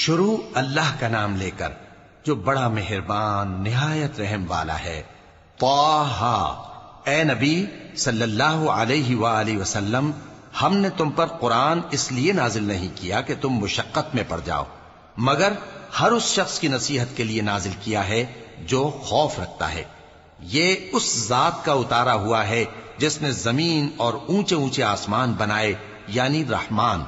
شروع اللہ کا نام لے کر جو بڑا مہربان نہایت رحم والا ہے۔ طٰہٰ، اے نبی صلی اللہ علیہ وآلہ وسلم، ہم نے تم پر قرآن اس لیے نازل نہیں کیا کہ تم مشقت میں پڑ جاؤ، مگر ہر اس شخص کی نصیحت کے لیے نازل کیا ہے جو خوف رکھتا ہے۔ یہ اس ذات کا اتارا ہوا ہے جس نے زمین اور اونچے اونچے آسمان بنائے، یعنی رحمان،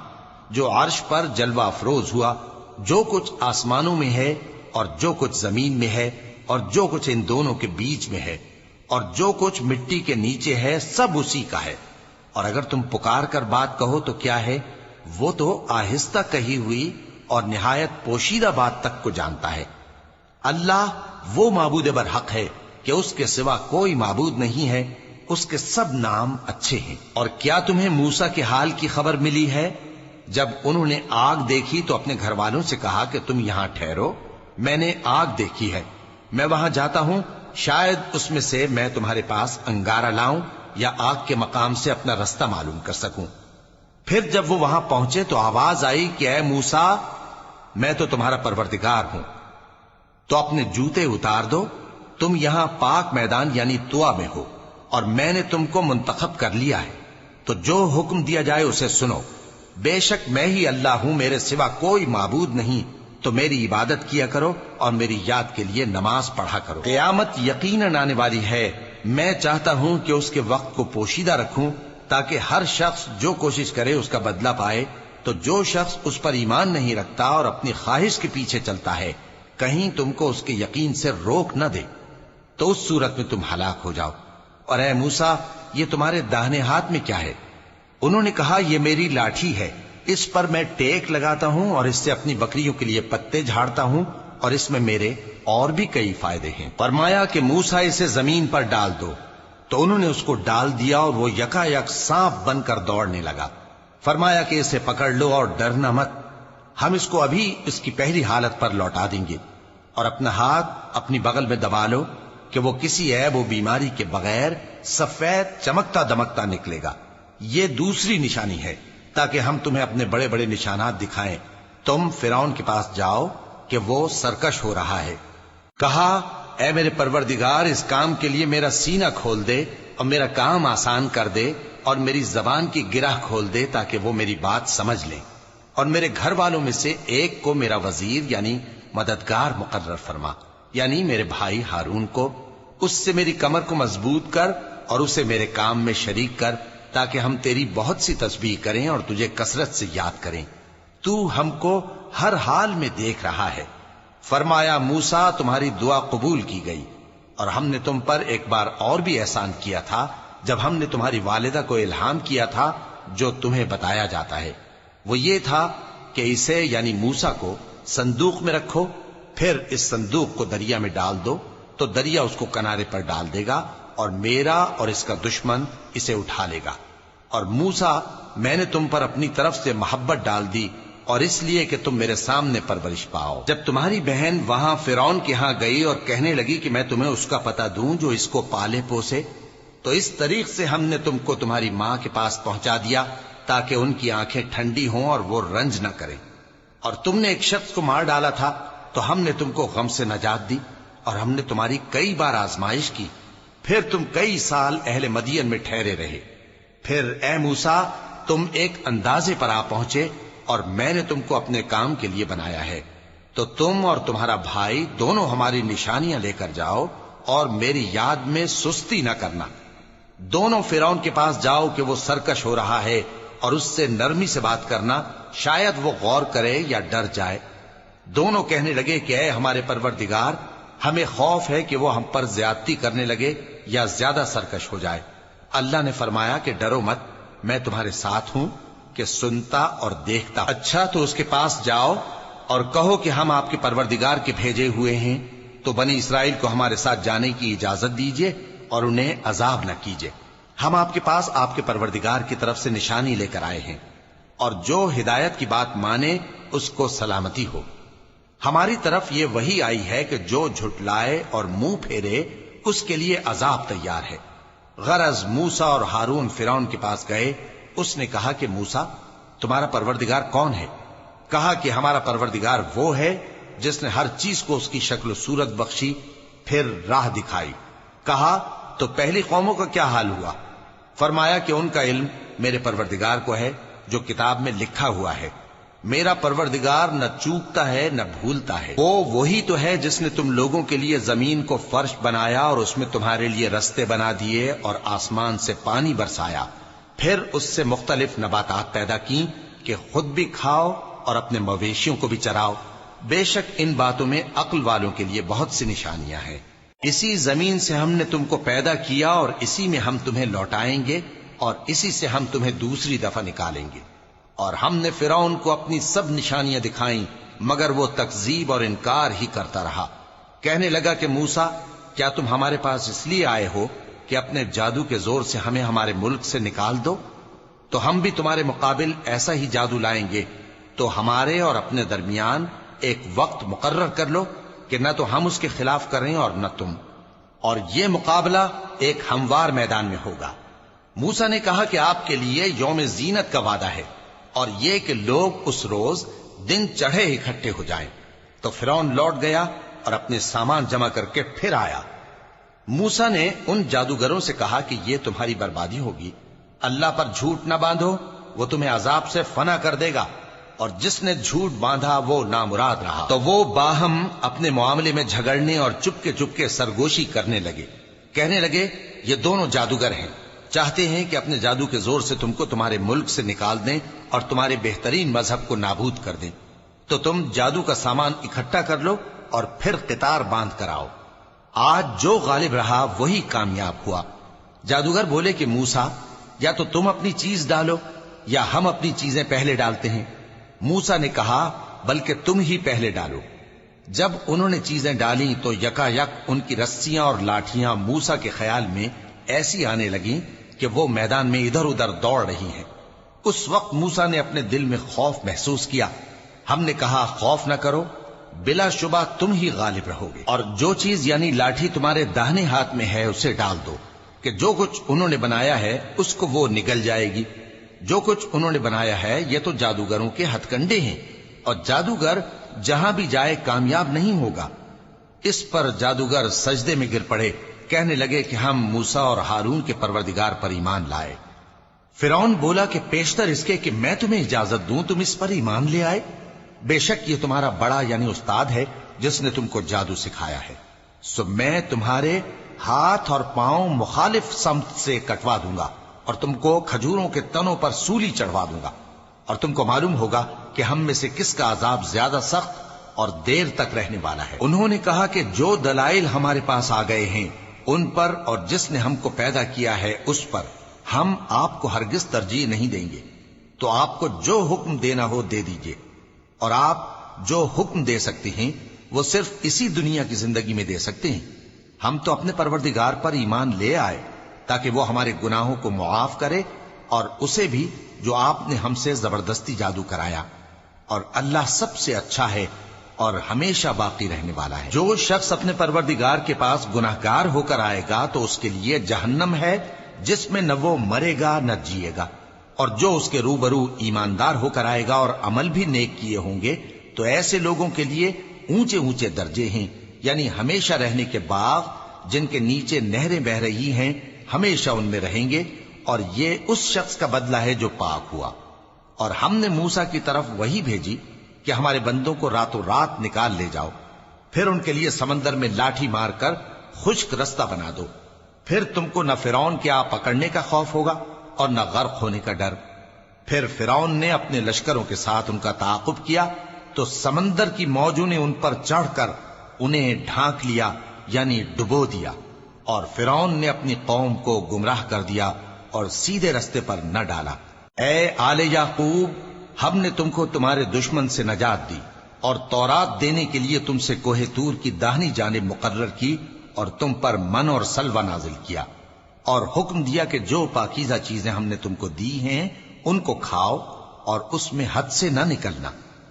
جو عرش پر جلوہ افروز ہوا۔ جو کچھ آسمانوں میں ہے اور جو کچھ زمین میں ہے اور جو کچھ ان دونوں کے بیچ میں ہے اور جو کچھ مٹی کے نیچے ہے، سب اسی کا ہے۔ اور اگر تم پکار کر بات کہو تو کیا ہے، وہ تو آہستہ کہی ہوئی اور نہایت پوشیدہ بات تک کو جانتا ہے۔ اللہ وہ معبود برحق ہے کہ اس کے سوا کوئی معبود نہیں ہے، اس کے سب نام اچھے ہیں۔ اور کیا تمہیں موسیٰ کے حال کی خبر ملی ہے؟ جب انہوں نے آگ دیکھی تو اپنے گھر والوں سے کہا کہ تم یہاں ٹھہرو، میں نے آگ دیکھی ہے، میں وہاں جاتا ہوں، شاید اس میں سے میں تمہارے پاس انگارہ لاؤں یا آگ کے مقام سے اپنا رستہ معلوم کر سکوں۔ پھر جب وہ وہاں پہنچے تو آواز آئی کہ اے موسیٰ، میں تو تمہارا پروردگار ہوں، تو اپنے جوتے اتار دو، تم یہاں پاک میدان یعنی طویٰ میں ہو، اور میں نے تم کو منتخب کر لیا ہے، تو جو حکم دیا جائے اسے سنو۔ بے شک میں ہی اللہ ہوں، میرے سوا کوئی معبود نہیں، تو میری عبادت کیا کرو اور میری یاد کے لیے نماز پڑھا کرو۔ قیامت یقیناً آنے والی ہے، میں چاہتا ہوں کہ اس کے وقت کو پوشیدہ رکھوں تاکہ ہر شخص جو کوشش کرے اس کا بدلہ پائے۔ تو جو شخص اس پر ایمان نہیں رکھتا اور اپنی خواہش کے پیچھے چلتا ہے، کہیں تم کو اس کے یقین سے روک نہ دے، تو اس صورت میں تم ہلاک ہو جاؤ۔ اور اے موسیٰ، یہ تمہارے داہنے ہاتھ میں کیا ہے؟ انہوں نے کہا، یہ میری لاٹھی ہے، اس پر میں ٹیک لگاتا ہوں اور اس سے اپنی بکریوں کے لیے پتے جھاڑتا ہوں، اور اس میں میرے اور بھی کئی فائدے ہیں۔ فرمایا کہ موسیٰ اسے زمین پر ڈال دو، تو انہوں نے اس کو ڈال دیا اور وہ یکا یک سانپ بن کر دوڑنے لگا۔ فرمایا کہ اسے پکڑ لو اور ڈرنا مت، ہم اس کو ابھی اس کی پہلی حالت پر لوٹا دیں گے، اور اپنا ہاتھ اپنی بغل میں دبا لو کہ وہ کسی عیب و بیماری کے بغیر سفید چمکتا دمکتا نکلے گا۔ یہ دوسری نشانی ہے تاکہ ہم تمہیں اپنے بڑے بڑے نشانات دکھائیں۔ تم فرعون کے پاس جاؤ کہ وہ سرکش ہو رہا ہے۔ کہا، اے میرے پروردگار، اس کام کے لیے میرا سینہ کھول دے اور میرا کام آسان کر دے اور میری زبان کی گرہ کھول دے تاکہ وہ میری بات سمجھ لیں، اور میرے گھر والوں میں سے ایک کو میرا وزیر یعنی مددگار مقرر فرما، یعنی میرے بھائی ہارون کو۔ اس سے میری کمر کو مضبوط کر اور اسے میرے کام میں شریک کر تاکہ ہم تیری بہت سی تسبیح کریں اور تجھے کثرت سے یاد کریں، تو ہم کو ہر حال میں دیکھ رہا ہے۔ فرمایا، موسیٰ، تمہاری دعا قبول کی گئی، اور ہم نے تم پر ایک بار اور بھی احسان کیا تھا جب ہم نے تمہاری والدہ کو الہام کیا تھا جو تمہیں بتایا جاتا ہے۔ وہ یہ تھا کہ اسے یعنی موسیٰ کو صندوق میں رکھو، پھر اس صندوق کو دریا میں ڈال دو تو دریا اس کو کنارے پر ڈال دے گا، اور میرا اور اس کا دشمن اسے اٹھا لے گا۔ اور موسیٰ، میں نے تم پر اپنی طرف سے محبت ڈال دی، اور اس لیے کہ تم میرے سامنے پرورش پاؤ۔ جب تمہاری بہن وہاں فرعون کے ہاں گئی اور کہنے لگی کہ میں تمہیں اس کا پتہ دوں جو اس کو پالے پوسے، تو اس طریق سے ہم نے تم کو تمہاری ماں کے پاس پہنچا دیا تاکہ ان کی آنکھیں ٹھنڈی ہوں اور وہ رنج نہ کریں۔ اور تم نے ایک شخص کو مار ڈالا تھا تو ہم نے تم کو غم سے نجات دی، اور ہم نے تمہاری کئی بار آزمائش کی، پھر تم کئی سال اہل مدین میں ٹھہرے رہے۔ پھر اے موسیٰ، تم ایک اندازے پر آ پہنچے اور میں نے تم کو اپنے کام کے لیے بنایا ہے، تو تم اور تمہارا بھائی دونوں ہماری نشانیاں لے کر جاؤ اور میری یاد میں سستی نہ کرنا۔ دونوں فرعون کے پاس جاؤ کہ وہ سرکش ہو رہا ہے، اور اس سے نرمی سے بات کرنا، شاید وہ غور کرے یا ڈر جائے۔ دونوں کہنے لگے کہ اے ہمارے پروردگار، ہمیں خوف ہے کہ وہ ہم پر زیادتی کرنے لگے یا زیادہ سرکش ہو جائے۔ اللہ نے فرمایا کہ ڈرو مت، میں تمہارے ساتھ ہوں کہ سنتا اور دیکھتا۔ اچھا، تو اس کے پاس جاؤ اور کہو کہ ہم آپ کے پروردگار کے بھیجے ہوئے ہیں، تو بنی اسرائیل کو ہمارے ساتھ جانے کی اجازت دیجیے اور انہیں عذاب نہ کیجیے۔ ہم آپ کے پاس آپ کے پروردگار کی طرف سے نشانی لے کر آئے ہیں، اور جو ہدایت کی بات مانے اس کو سلامتی ہو۔ ہماری طرف یہ وحی آئی ہے کہ جو جھٹلائے اور منہ پھیرے اس کے لیے عذاب تیار ہے۔ غرض موسیٰ اور ہارون فرعون کے پاس گئے، اس نے کہا کہ موسیٰ، تمہارا پروردگار کون ہے؟ کہا کہ ہمارا پروردگار وہ ہے جس نے ہر چیز کو اس کی شکل و صورت بخشی، پھر راہ دکھائی۔ کہا تو پہلی قوموں کا کیا حال ہوا؟ فرمایا کہ ان کا علم میرے پروردگار کو ہے جو کتاب میں لکھا ہوا ہے۔ میرا پروردگار نہ چوکتا ہے نہ بھولتا ہے۔ وہ وہی تو ہے جس نے تم لوگوں کے لیے زمین کو فرش بنایا اور اس میں تمہارے لیے رستے بنا دیے اور آسمان سے پانی برسایا، پھر اس سے مختلف نباتات پیدا کی کہ خود بھی کھاؤ اور اپنے مویشیوں کو بھی چراؤ۔ بے شک ان باتوں میں عقل والوں کے لیے بہت سی نشانیاں ہیں۔ اسی زمین سے ہم نے تم کو پیدا کیا اور اسی میں ہم تمہیں لوٹائیں گے اور اسی سے ہم تمہیں دوسری دفعہ نکالیں گے۔ اور ہم نے فرعون کو اپنی سب نشانیاں دکھائیں، مگر وہ تکذیب اور انکار ہی کرتا رہا۔ کہنے لگا کہ موسیٰ، کیا تم ہمارے پاس اس لیے آئے ہو کہ اپنے جادو کے زور سے ہمیں ہمارے ملک سے نکال دو؟ تو ہم بھی تمہارے مقابل ایسا ہی جادو لائیں گے، تو ہمارے اور اپنے درمیان ایک وقت مقرر کر لو کہ نہ تو ہم اس کے خلاف کریں اور نہ تم، اور یہ مقابلہ ایک ہموار میدان میں ہوگا۔ موسیٰ نے کہا کہ آپ کے لیے یوم زینت کا وعدہ ہے، اور یہ کہ لوگ اس روز دن چڑھے اکٹھے ہو جائیں۔ تو فرعون لوٹ گیا اور اپنے سامان جمع کر کے پھر آیا۔ موسیٰ نے ان جادوگروں سے کہا کہ یہ تمہاری بربادی ہوگی، اللہ پر جھوٹ نہ باندھو، وہ تمہیں عذاب سے فنا کر دے گا، اور جس نے جھوٹ باندھا وہ نامراد رہا۔ تو وہ باہم اپنے معاملے میں جھگڑنے اور چپکے سرگوشی کرنے لگے۔ کہنے لگے یہ دونوں جادوگر ہیں، چاہتے ہیں کہ اپنے جادو کے زور سے تم کو تمہارے ملک سے نکال دیں اور تمہارے بہترین مذہب کو نابود کر دیں۔ تو تم جادو کا سامان اکٹھا کر لو اور پھر قطار باندھ کر آؤ۔ آج جو غالب رہا وہی کامیاب ہوا۔ جادوگر بولے کہ موسیٰ، یا تو تم اپنی چیز ڈالو یا ہم اپنی چیزیں پہلے ڈالتے ہیں۔ موسیٰ نے کہا بلکہ تم ہی پہلے ڈالو۔ جب انہوں نے چیزیں ڈالیں تو یکا یک ان کی رسیاں اور لاٹھیاں موسیٰ کے خیال میں ایسی آنے لگیں کہ وہ میدان میں ادھر ادھر دوڑ رہی ہیں۔ اس وقت موسیٰ نے اپنے دل میں خوف محسوس کیا۔ ہم نے کہا خوف نہ کرو، بلا شبہ تم ہی غالب رہو گے، اور جو چیز یعنی لاٹھی تمہارے داہنے ہاتھ میں ہے اسے ڈال دو کہ جو کچھ انہوں نے بنایا ہے اس کو وہ نگل جائے گی۔ جو کچھ انہوں نے بنایا ہے یہ تو جادوگروں کے ہتھ کنڈے ہیں، اور جادوگر جہاں بھی جائے کامیاب نہیں ہوگا۔ اس پر جادوگر سجدے میں گر پڑے، کہنے لگے کہ ہم موسیٰ اور ہارون کے پروردگار پر ایمان لائے۔ فرعون بولا کہ پیشتر اس کے کہ میں تمہیں اجازت دوں تم اس پر ایمان لے آئے؟ بے شک یہ تمہارا بڑا یعنی استاد ہے جس نے تم کو جادو سکھایا ہے، سو میں تمہارے ہاتھ اور پاؤں مخالف سمت سے کٹوا دوں گا اور تم کو کھجوروں کے تنوں پر سولی چڑھوا دوں گا، اور تم کو معلوم ہوگا کہ ہم میں سے کس کا عذاب زیادہ سخت اور دیر تک رہنے والا ہے۔ انہوں نے کہا کہ جو دلائل ہمارے پاس آ گئے ہیں ان پر اور جس نے ہم کو پیدا کیا ہے اس پر ہم آپ کو ہرگز ترجیح نہیں دیں گے، تو آپ کو جو حکم دینا ہو دے دیجئے، اور آپ جو حکم دے سکتے ہیں وہ صرف اسی دنیا کی زندگی میں دے سکتے ہیں۔ ہم تو اپنے پروردگار پر ایمان لے آئے تاکہ وہ ہمارے گناہوں کو معاف کرے اور اسے بھی جو آپ نے ہم سے زبردستی جادو کرایا، اور اللہ سب سے اچھا ہے اور ہمیشہ باقی رہنے والا ہے۔ جو شخص اپنے پروردگار کے پاس گناہگار ہو کر آئے گا تو اس کے لیے جہنم ہے جس میں نہ وہ مرے گا نہ جیے گا، اور جو اس کے روبرو ایماندار ہو کر آئے گا اور عمل بھی نیک کیے ہوں گے تو ایسے لوگوں کے لیے اونچے اونچے درجے ہیں، یعنی ہمیشہ رہنے کے باغ جن کے نیچے نہریں بہ رہی ہیں، ہمیشہ ان میں رہیں گے، اور یہ اس شخص کا بدلہ ہے جو پاک ہوا۔ اور ہم نے موسیٰ کی طرف وہی بھیجی کہ ہمارے بندوں کو راتوں رات نکال لے جاؤ، پھر ان کے لیے سمندر میں لاٹھی مار کر خشک رستہ بنا دو، پھر تم کو نہ فرعون کے آ پکڑنے کا خوف ہوگا اور نہ غرق ہونے کا ڈر۔ پھر فرعون نے اپنے لشکروں کے ساتھ ان کا تعاقب کیا تو سمندر کی موجوں نے ان پر چڑھ کر انہیں ڈھانک لیا یعنی ڈبو دیا، اور فرعون نے اپنی قوم کو گمراہ کر دیا اور سیدھے رستے پر نہ ڈالا۔ اے آل یعقوب، ہم نے تم کو تمہارے دشمن سے نجات دی اور تورات دینے کے لیے تم سے کوہ طور کی داہنی جانب مقرر کی اور تم پر من اور سلوہ نازل کیا، اور حکم دیا کہ جو پاکیزہ چیزیں ہم نے تم کو دی ہیں ان کو کھاؤ اور اس میں حد سے نہ نکلنا،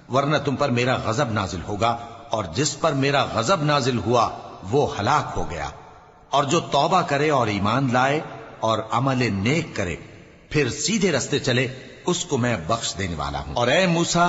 ورنہ تم پر میرا غضب نازل ہوگا، اور جس پر میرا غضب نازل ہوا وہ ہلاک ہو گیا۔ اور جو توبہ کرے اور ایمان لائے اور عمل نیک کرے پھر سیدھے رستے چلے اس کو میں بخش دینے والا ہوں۔ اور اے موسیٰ،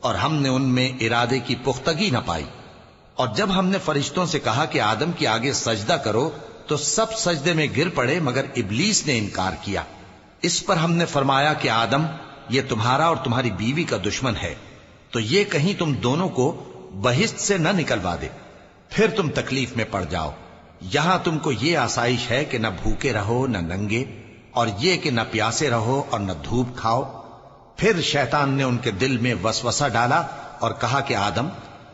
اور ہم نے ان میں ارادے کی پختگی نہ پائی۔ اور جب ہم نے فرشتوں سے کہا کہ آدم کے آگے سجدہ کرو تو سب سجدے میں گر پڑے مگر ابلیس نے انکار کیا۔ اس پر ہم نے فرمایا کہ آدم، یہ تمہارا اور تمہاری بیوی کا دشمن ہے، تو یہ کہیں تم دونوں کو بہشت سے نہ نکلوا دے، پھر تم تکلیف میں پڑ جاؤ۔ یہاں تم کو یہ آسائش ہے کہ نہ بھوکے رہو نہ ننگے، اور یہ کہ نہ پیاسے رہو اور نہ دھوپ کھاؤ۔ پھر شیطان نے ان کے دل میں وسوسہ ڈالا اور کہا کہ آدم،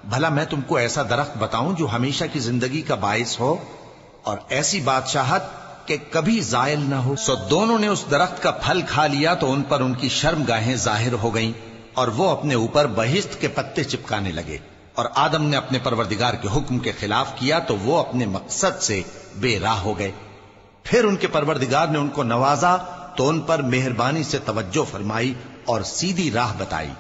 بھلا میں تم کو ایسا درخت بتاؤں جو ہمیشہ کی زندگی کا باعث ہو اور ایسی بادشاہت کہ کبھی زائل نہ ہو؟ سو دونوں نے اس درخت کا پھل کھا لیا تو ان پر ان کی شرم گاہیں ظاہر ہو گئیں اور وہ اپنے اوپر بہشت کے پتے چپکانے لگے۔ اور آدم نے اپنے پروردگار کے حکم کے خلاف کیا تو وہ اپنے مقصد سے بے راہ ہو گئے۔ پھر ان کے پروردگار نے ان کو نوازا تو ان پر مہربانی سے توجہ فرمائی اور سیدھی راہ بتائی۔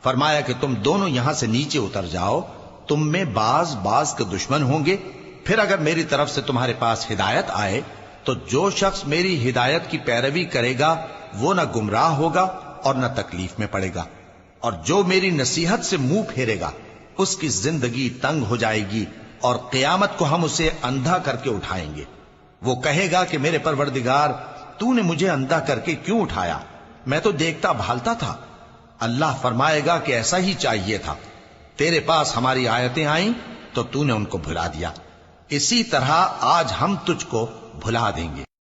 فرمایا کہ تم دونوں یہاں سے نیچے اتر جاؤ، تم میں بعض کے دشمن ہوں گے، پھر اگر میری طرف سے تمہارے پاس ہدایت آئے تو جو شخص میری ہدایت کی پیروی کرے گا وہ نہ گمراہ ہوگا اور نہ تکلیف میں پڑے گا، اور جو میری نصیحت سے منہ پھیرے گا اس کی زندگی تنگ ہو جائے گی اور قیامت کو ہم اسے اندھا کر کے اٹھائیں گے۔ وہ کہے گا کہ میرے پروردگار، تو نے مجھے اندھا کر کے کیوں اٹھایا؟ میں تو دیکھتا بھالتا تھا۔ اللہ فرمائے گا کہ ایسا ہی چاہیے تھا، تیرے پاس ہماری آیتیں آئیں تو تو نے ان کو بھلا دیا، اسی طرح آج ہم تجھ کو بھلا دیں گے۔